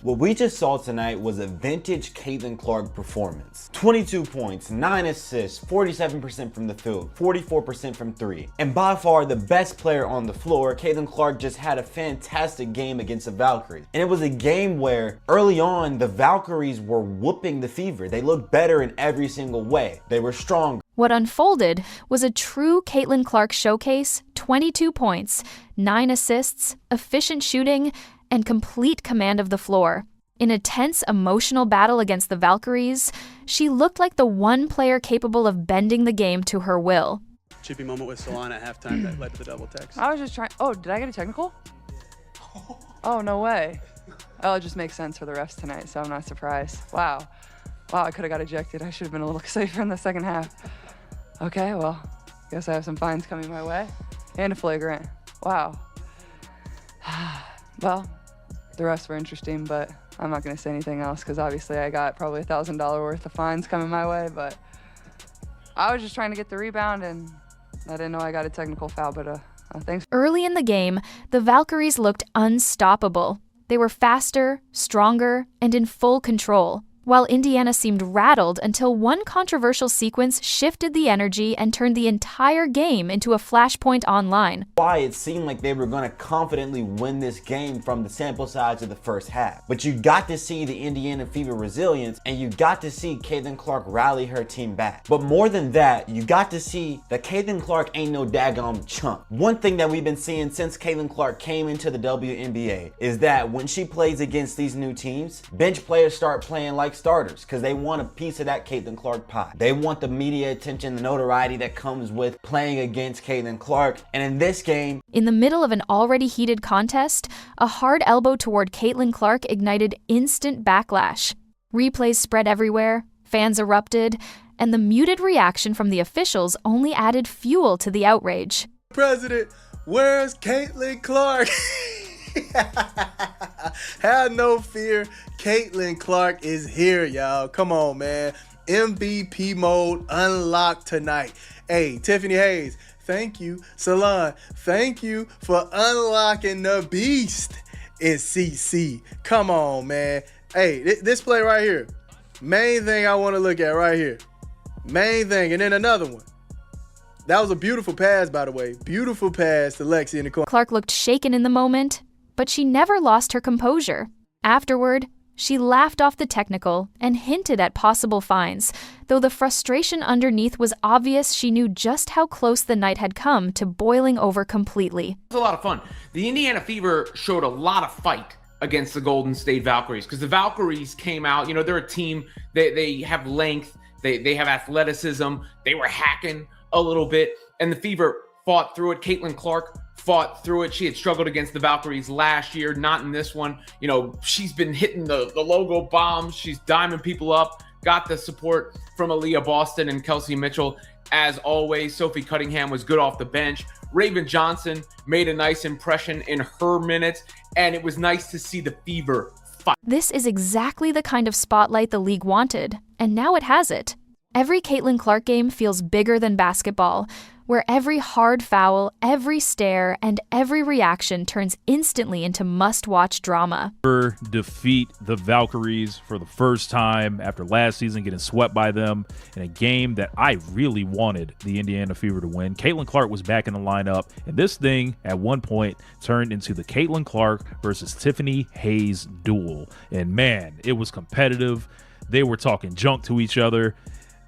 What we just saw tonight was a vintage Caitlin Clark performance. 22 points, 9 assists, 47% from the field, 44% from three. And by far the best player on the floor, Caitlin Clark just had a fantastic game against the Valkyries. And it was a game where early on, the Valkyries were whooping the Fever. They looked better in every single way. They were stronger. What unfolded was a true Caitlin Clark showcase: 22 points, 9 assists, efficient shooting, and complete command of the floor. In a tense, emotional battle against the Valkyries, she looked like the one player capable of bending the game to her will. Chippy moment with Salaun at halftime that led to the double text. I was just trying. Oh, did I get a technical? Oh, no way. Oh, it just makes sense for the refs tonight, so I'm not surprised. Wow, I could have got ejected. I should have been a little safer in the second half. Okay, well, guess I have some fines coming my way. And a flagrant. Wow. Well, the refs were interesting, but I'm not going to say anything else because obviously I got probably $1,000 worth of fines coming my way, but I was just trying to get the rebound and I didn't know I got a technical foul, but thanks. Early in the game, the Valkyries looked unstoppable. They were faster, stronger, and in full control, while Indiana seemed rattled until one controversial sequence shifted the energy and turned the entire game into a flashpoint online. Why it seemed like they were going to confidently win this game from the sample size of the first half. But you got to see the Indiana Fever resilience, and you got to see Caitlin Clark rally her team back. But more than that, you got to see that Caitlin Clark ain't no daggone chump. One thing that we've been seeing since Caitlin Clark came into the WNBA is that when she plays against these new teams, bench players start playing like starters because they want a piece of that Caitlin Clark pie. They want the media attention, the notoriety that comes with playing against Caitlin Clark. And in this game, in the middle of an already heated contest, a hard elbow toward Caitlin Clark ignited instant backlash. Replays spread everywhere, fans erupted, and the muted reaction from the officials only added fuel to the outrage. President, where's Caitlin Clark? Have no fear, Caitlin Clark is here, y'all. Come on, man. MVP mode unlocked tonight. Hey, Tiffany Hayes, thank you. Salaun, thank you for unlocking the beast in CC. Come on, man. Hey, this play right here. Main thing I want to look at right here. Main thing, and then another one. That was a beautiful pass, by the way. Beautiful pass to Lexi in the corner. Clark looked shaken in the moment, but she never lost her composure. Afterward, she laughed off the technical and hinted at possible fines, though the frustration underneath was obvious. She knew just how close the night had come to boiling over completely. It was a lot of fun. The Indiana Fever showed a lot of fight against the Golden State Valkyries because the Valkyries came out, you know, they're a team, they have length, they have athleticism, they were hacking a little bit, and the Fever fought through it. Caitlin Clark fought through it. She had struggled against the Valkyries last year, not in this one. You know, she's been hitting the logo bombs. She's diming people up. Got the support from Aaliyah Boston and Kelsey Mitchell. As always, Sophie Cunningham was good off the bench. Raven Johnson made a nice impression in her minutes, and it was nice to see the Fever fight. This is exactly the kind of spotlight the league wanted, and now it has it. Every Caitlin Clark game feels bigger than basketball, where every hard foul, every stare, and every reaction turns instantly into must-watch drama. Defeat the Valkyries for the first time after last season getting swept by them in a game that I really wanted the Indiana Fever to win. Caitlin Clark was back in the lineup, and this thing at one point turned into the Caitlin Clark versus Tiffany Hayes duel. And man, it was competitive. They were talking junk to each other.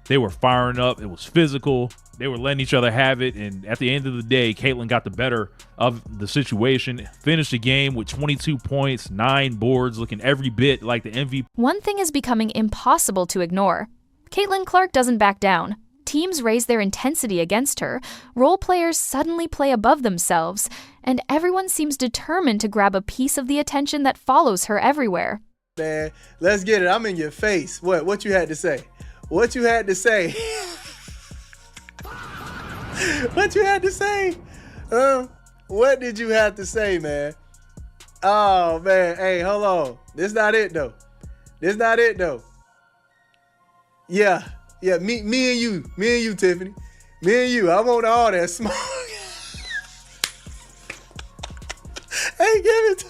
They were firing up. It was physical. They were letting each other have it. And at the end of the day, Caitlin got the better of the situation, finished the game with 22 points, 9 boards, looking every bit like the MVP. One thing is becoming impossible to ignore. Caitlin Clark doesn't back down. Teams raise their intensity against her, role players suddenly play above themselves, and everyone seems determined to grab a piece of the attention that follows her everywhere. Man, let's get it. I'm in your face. What you had to say? What you had to say? What you had to say? What did you have to say, man? Oh, man. Hey, hold on. This not it, though. This not it, though. Yeah, me and you, Tiffany. Me and you. I want all that smoke. Hey, give it to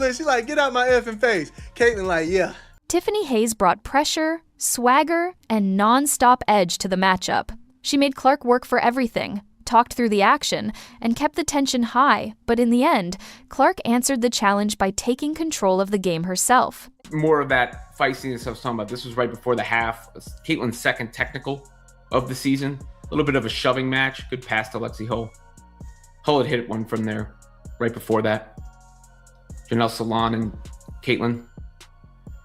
Caitlin, she like, get out my effing face. Caitlin like, yeah. Tiffany Hayes brought pressure, swagger, and non-stop edge to the matchup. She made Clark work for everything, talked through the action, and kept the tension high, but in the end, Clark answered the challenge by taking control of the game herself. More of that feistiness I was talking about. This was right before the half. Caitlin's second technical of the season. A little bit of a shoving match. Good pass to Lexi Hull. Hull had hit one from there right before that. Janielle Salaun and Caitlin.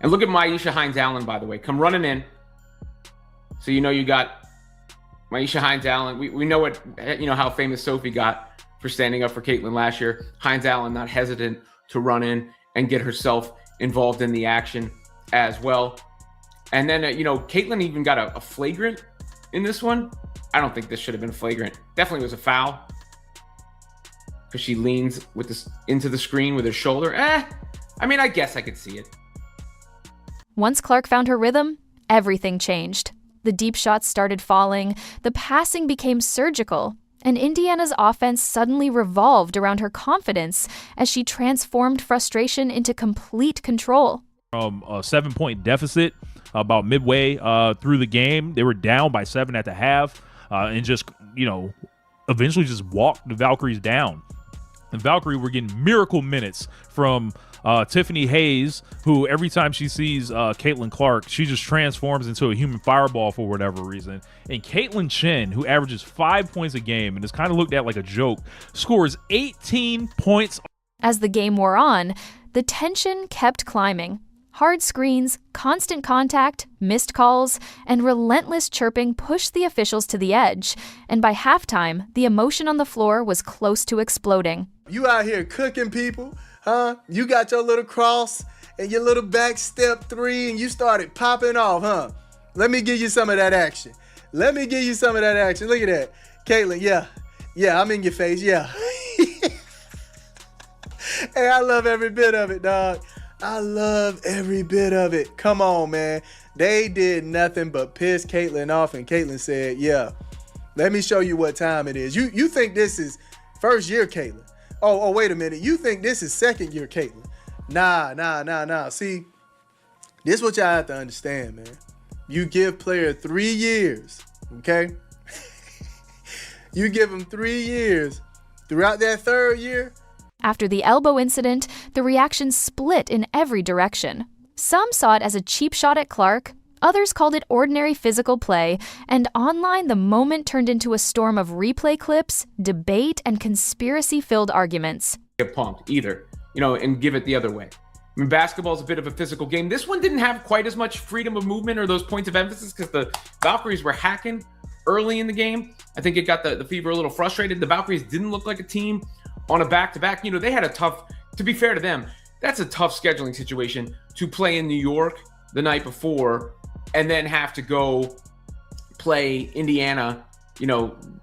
And look at Myisha Hines-Allen, by the way. Come running in. So you know you got Myisha Hines-Allen. We know how famous Sophie got for standing up for Caitlin last year. Hines-Allen not hesitant to run in and get herself involved in the action as well. And then, Caitlin even got a flagrant in this one. I don't think this should have been a flagrant. Definitely was a foul because she leans with this into the screen with her shoulder. I guess I could see it. Once Clark found her rhythm, everything changed. The deep shots started falling, the passing became surgical, and Indiana's offense suddenly revolved around her confidence as she transformed frustration into complete control. From a 7-point deficit about midway through the game, they were down by 7 at the half, and just, eventually just walked the Valkyries down. And Valkyrie were getting miracle minutes from Tiffany Hayes, who every time she sees Caitlin Clark, she just transforms into a human fireball for whatever reason. And Caitlin Chen, who averages 5 points a game and is kind of looked at like a joke, scores 18 points. As the game wore on, the tension kept climbing. Hard screens, constant contact, missed calls, and relentless chirping pushed the officials to the edge. And by halftime, the emotion on the floor was close to exploding. You out here cooking people, huh? You got your little cross and your little back step 3 and you started popping off, huh? Let me give you some of that action. Look at that. Caitlin, yeah, I'm in your face, yeah. Hey, I love every bit of it, dog. I love every bit of it. Come on, man. They did nothing but piss Caitlin off, and Caitlin said, yeah, let me show you what time it is. You think this is first year Caitlin. Oh, wait a minute. You think this is second year Caitlin. Nah. See, this is what y'all have to understand, man. You give player 3 years, okay? You give them 3 years. Throughout that third year, after the elbow incident, the reaction split in every direction. Some saw it as a cheap shot at Clark, others called it ordinary physical play, and online the moment turned into a storm of replay clips, debate, and conspiracy-filled arguments. Get pumped either, and give it the other way. Basketball is a bit of a physical game. This one didn't have quite as much freedom of movement or those points of emphasis because the Valkyries were hacking early in the game. I think it got the Fever a little frustrated. The Valkyries didn't look like a team on a back-to-back. They had to be fair to them, that's a tough scheduling situation to play in New York the night before and then have to go play Indiana,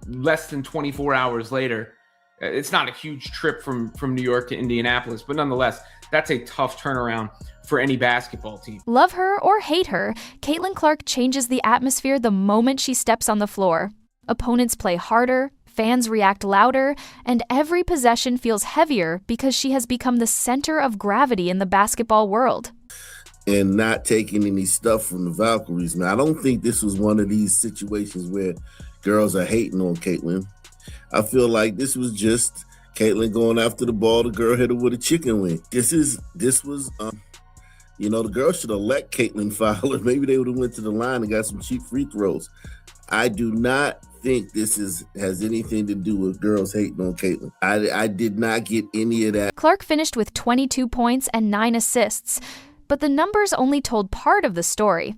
less than 24 hours later. It's not a huge trip from New York to Indianapolis, but nonetheless, that's a tough turnaround for any basketball team. Love her or hate her, Caitlin Clark changes the atmosphere the moment she steps on the floor. Opponents play harder, fans react louder, and every possession feels heavier because she has become the center of gravity in the basketball world. And not taking any stuff from the Valkyries. Now, I don't think this was one of these situations where girls are hating on Caitlin. I feel like this was just Caitlin going after the ball. The girl hit her with a chicken wing. The girl should have let Caitlin foul her. Maybe they would have went to the line and got some cheap free throws. I do not think this has anything to do with girls hating on Caitlin. I did not get any of that. Clark finished with 22 points and 9 assists, but the numbers only told part of the story.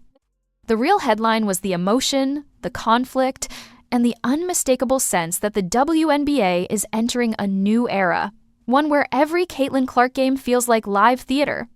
The real headline was the emotion, the conflict, and the unmistakable sense that the WNBA is entering a new era, one where every Caitlin Clark game feels like live theater.